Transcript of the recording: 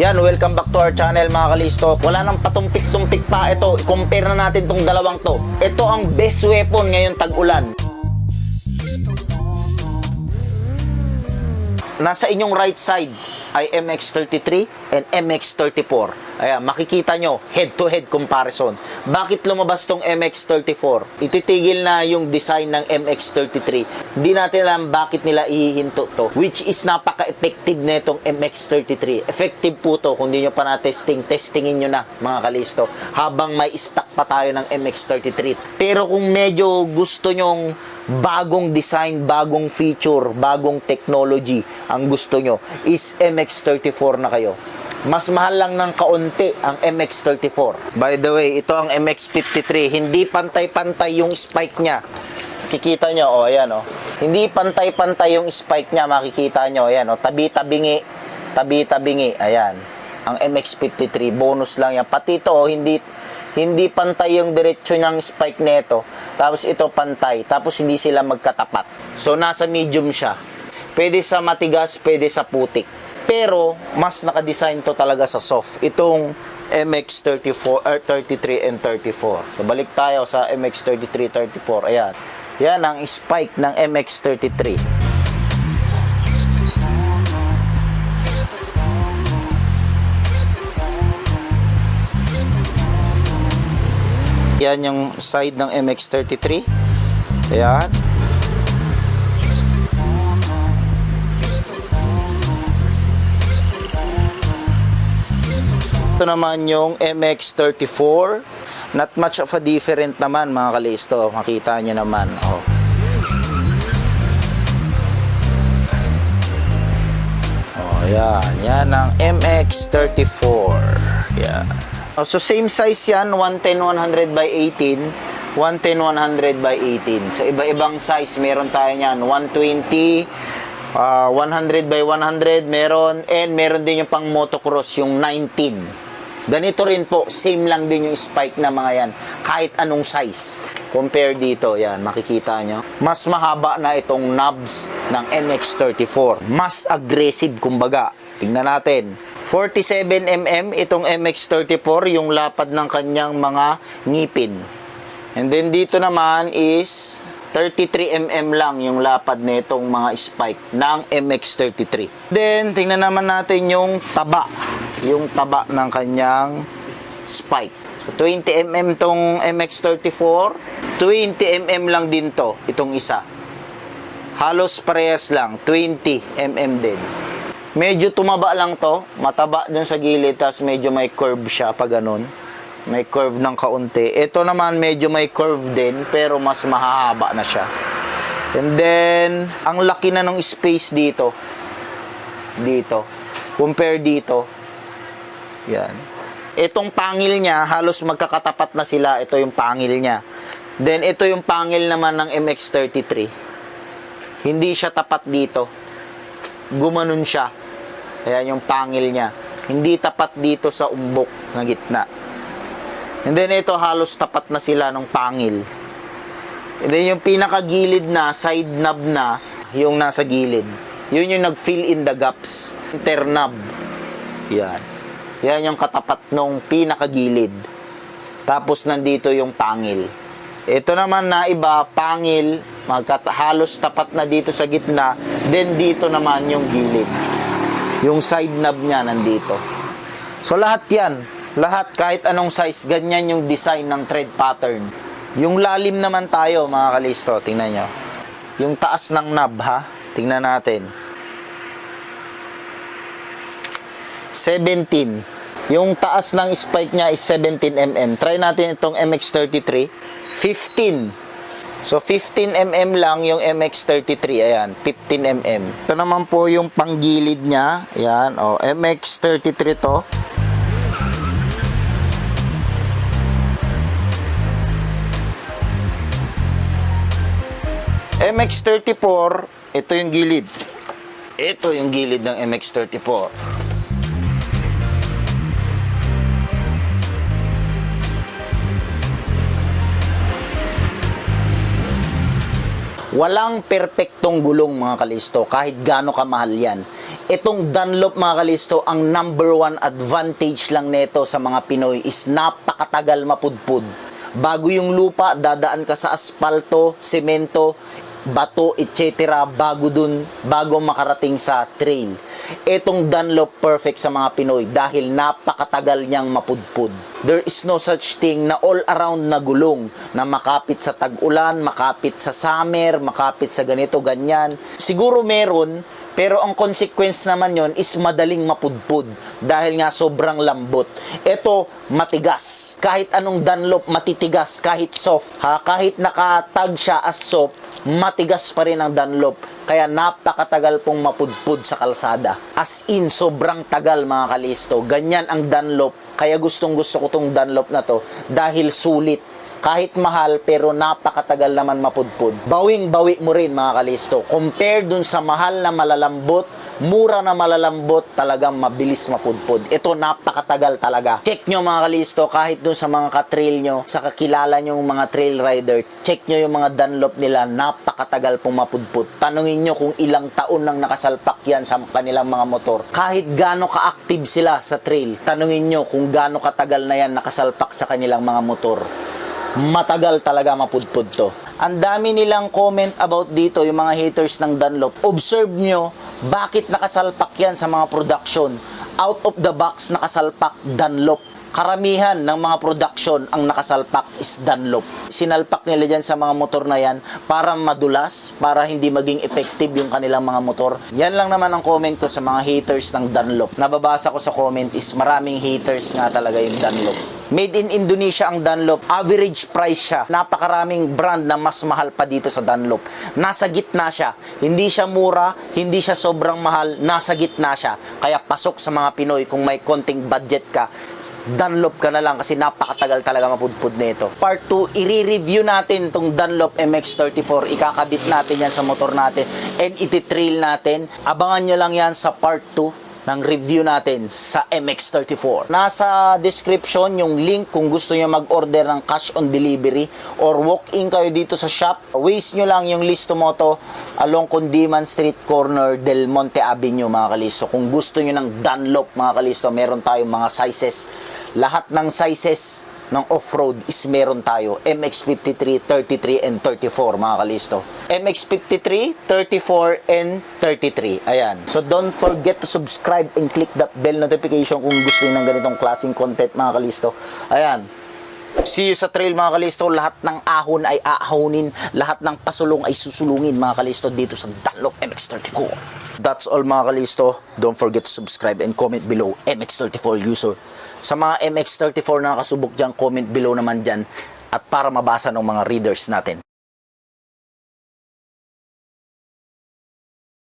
Yan, welcome back to our channel mga kalisto. Wala nang patumpik-tumpik pa ito. I-compare na natin tong dalawang to. Ito ang best weapon ngayon tag-ulan. Nasa inyong right side ay MX-33 and MX-34. Ayan, makikita nyo, head-to-head comparison. Bakit lumabas tong MX-34? Ititigil na yung design ng MX-33. Di natin alam bakit nila ihihinto to. Which is napaka-effective na itong MX-33. Effective po to. Kung di nyo pa na-testing, testingin nyo na mga kalisto. Habang may stock pa tayo ng MX-33. Pero kung medyo gusto nyong bagong design, bagong feature, bagong technology ang gusto nyo, is MX-34 na kayo. Mas mahal lang ng kaunti ang MX-34. By the way, ito ang MX-53. Hindi pantay-pantay yung spike niya. Makikita nyo, ayan, Hindi pantay-pantay yung spike niya, makikita nyo, ayan, tabi-tabingi, tabi-tabingi, ayan. Ang MX-53, bonus lang yan. Pati ito, hindi pantay yung diretsyo ng spike nito. Tapos ito pantay. Tapos hindi sila magkatapat. So nasa medium siya. Pwede sa matigas, pwede sa putik. Pero mas naka-design to talaga sa soft. Itong MX-34, 33 and 34. So balik tayo sa MX-33, 34. Ayan. Yan ang spike ng MX-33. Yan yung side ng MX-33. Ayan. Ito naman yung MX-34. Not much of a different naman mga kalisto. Makita nyo naman. Yan. Yan ang MX-34. Yan. So same size yan, 110-100 by 18, 110-100 by 18. So iba-ibang size meron tayo niyan, 120, 100 by 100 meron, and meron din yung pang motocross, yung 19. Ganito rin po, same lang din yung spike na mga yan, kahit anong size. Compare dito, yan, makikita nyo. Mas mahaba na itong knobs ng MX-34. Mas aggressive, kumbaga. Tingnan natin. 47mm itong MX-34, yung lapad ng kanyang mga ngipin. And then dito naman is 33mm lang yung lapad nitong mga spike ng MX-33. Then tingnan naman natin yung taba. Yung taba ng kanyang spike. So 20mm tong MX-34, 20mm lang din to, itong isa. Halos parehas lang, 20mm din. Medyo tumaba lang to, mataba dun sa gilid, tapos medyo may curve siya pag ganun. May curve ng kaunti. Ito naman medyo may curve din, pero mas mahahaba na siya. And then, ang laki na ng space dito. Dito. Compare dito. Yan. Itong pangil niya, halos magkakatapat na sila. Ito yung pangil niya. Then, ito yung pangil naman ng MX-33. Hindi siya tapat dito. Gumanon siya. Ayan yung pangil niya. Hindi tapat dito sa umbok na gitna. And then ito halos tapat na sila ng pangil. And then yung pinakagilid na, side knob na, yung nasa gilid. Yun yung nag-fill in the gaps. Interknob. Yan. Yan yung katapat nung pinakagilid. Tapos nandito yung pangil. Ito naman na iba, pangil, halos tapat na dito sa gitna. Then dito naman yung gilid. Yung side knob niya nandito. So lahat yan, lahat kahit anong size, ganyan yung design ng thread pattern. Yung lalim naman tayo mga kalisto, tingnan nyo. Yung taas ng knob ha, tingnan natin. 17. Yung taas ng spike niya is 17mm. Try natin itong MX-33. 15. So 15mm lang yung MX-33, ayan, 15mm. Ito naman po yung panggilid niya, ayan, MX-33 to. MX-34, ito yung gilid. Ito yung gilid ng MX-34. Walang perpektong gulong mga kalisto, kahit gaano kamahal yan. Itong Dunlop mga kalisto, ang number one advantage lang nito sa mga Pinoy is napakatagal mapudpud. Bago yung lupa, dadaan ka sa asfalto, semento, bato, etc. bago makarating sa trail. Itong Dunlop perfect sa mga Pinoy dahil napakatagal niyang mapudpud. There is no such thing na all around na gulong na makapit sa tag-ulan, makapit sa summer, makapit sa ganito, ganyan. Siguro meron, pero ang consequence naman yon is madaling mapudpud dahil nga sobrang lambot. Ito, matigas. Kahit anong Dunlop, matitigas. Kahit soft. Kahit nakatag siya as soft, matigas pa rin ang Dunlop. Kaya napakatagal pong mapudpud sa kalsada. As in, sobrang tagal mga kalisto. Ganyan ang Dunlop. Kaya gustong gusto ko tong Dunlop na to dahil sulit. Kahit mahal, pero napakatagal naman mapudpud. Bawing-bawi mo rin mga kalisto. Compare dun sa mahal na malalambot, mura na malalambot, talagang mabilis mapudpud. Ito napakatagal talaga. Check nyo mga kalisto, kahit dun sa mga katrail nyo, sa kakilala nyo mga trail rider, check nyo yung mga Dunlop nila, napakatagal pong mapudpud. Tanungin nyo kung ilang taon nang nakasalpak yan sa kanilang mga motor. Kahit gaano ka-active sila sa trail, tanungin nyo kung gaano katagal na yan nakasalpak sa kanilang mga motor. Matagal talaga mapudpud to. Ang dami nilang comment about dito, yung mga haters ng Dunlop. Observe nyo, bakit nakasalpak yan sa mga production? Out of the box nakasalpak Dunlop. Karamihan ng mga production ang nakasalpak is Dunlop. Sinalpak nila dyan sa mga motor na yan para madulas, para hindi maging effective yung kanilang mga motor. Yan lang naman ang comment ko sa mga haters ng Dunlop. Nababasa ko sa comment is maraming haters nga talaga yung Dunlop. Made in Indonesia ang Dunlop. Average price siya. Napakaraming brand na mas mahal pa dito sa Dunlop. Nasa gitna siya. Hindi siya mura, hindi siya sobrang mahal. Nasa gitna siya. Kaya pasok sa mga Pinoy kung may konting budget ka. Dunlop ka na lang kasi napakatagal talaga mapudpud nito. Part 2, i-review natin itong Dunlop MX-34. Ikakabit natin yan sa motor natin and iti-trail natin. Abangan nyo lang yan sa part 2 ng review natin sa MX-34. Nasa description yung link kung gusto nyo mag-order ng cash on delivery or walk-in kayo dito sa shop. Waste nyo lang yung Listo Moto along Condiman Street Corner, Del Monte Avenue mga kalisto. Kung gusto nyo ng Dunlop mga kalisto, meron tayong mga sizes. Lahat ng sizes ng off-road is meron tayo. MX-53, 33, and 34 mga kalisto. MX-53, 34, and 33. Ayan. So don't forget to subscribe and click that bell notification kung gusto nyo ng ganitong klaseng content mga kalisto. Ayan. See you sa trail mga kalisto. Lahat ng ahon ay aahonin. Lahat ng pasulong ay susulungin mga kalisto dito sa Dunlop MX-34. That's all mga kalisto. Don't forget to subscribe and comment below MX-34 user. Sa mga MX-34 na nakasubok dyan, comment below naman dyan at para mabasa ng mga readers natin.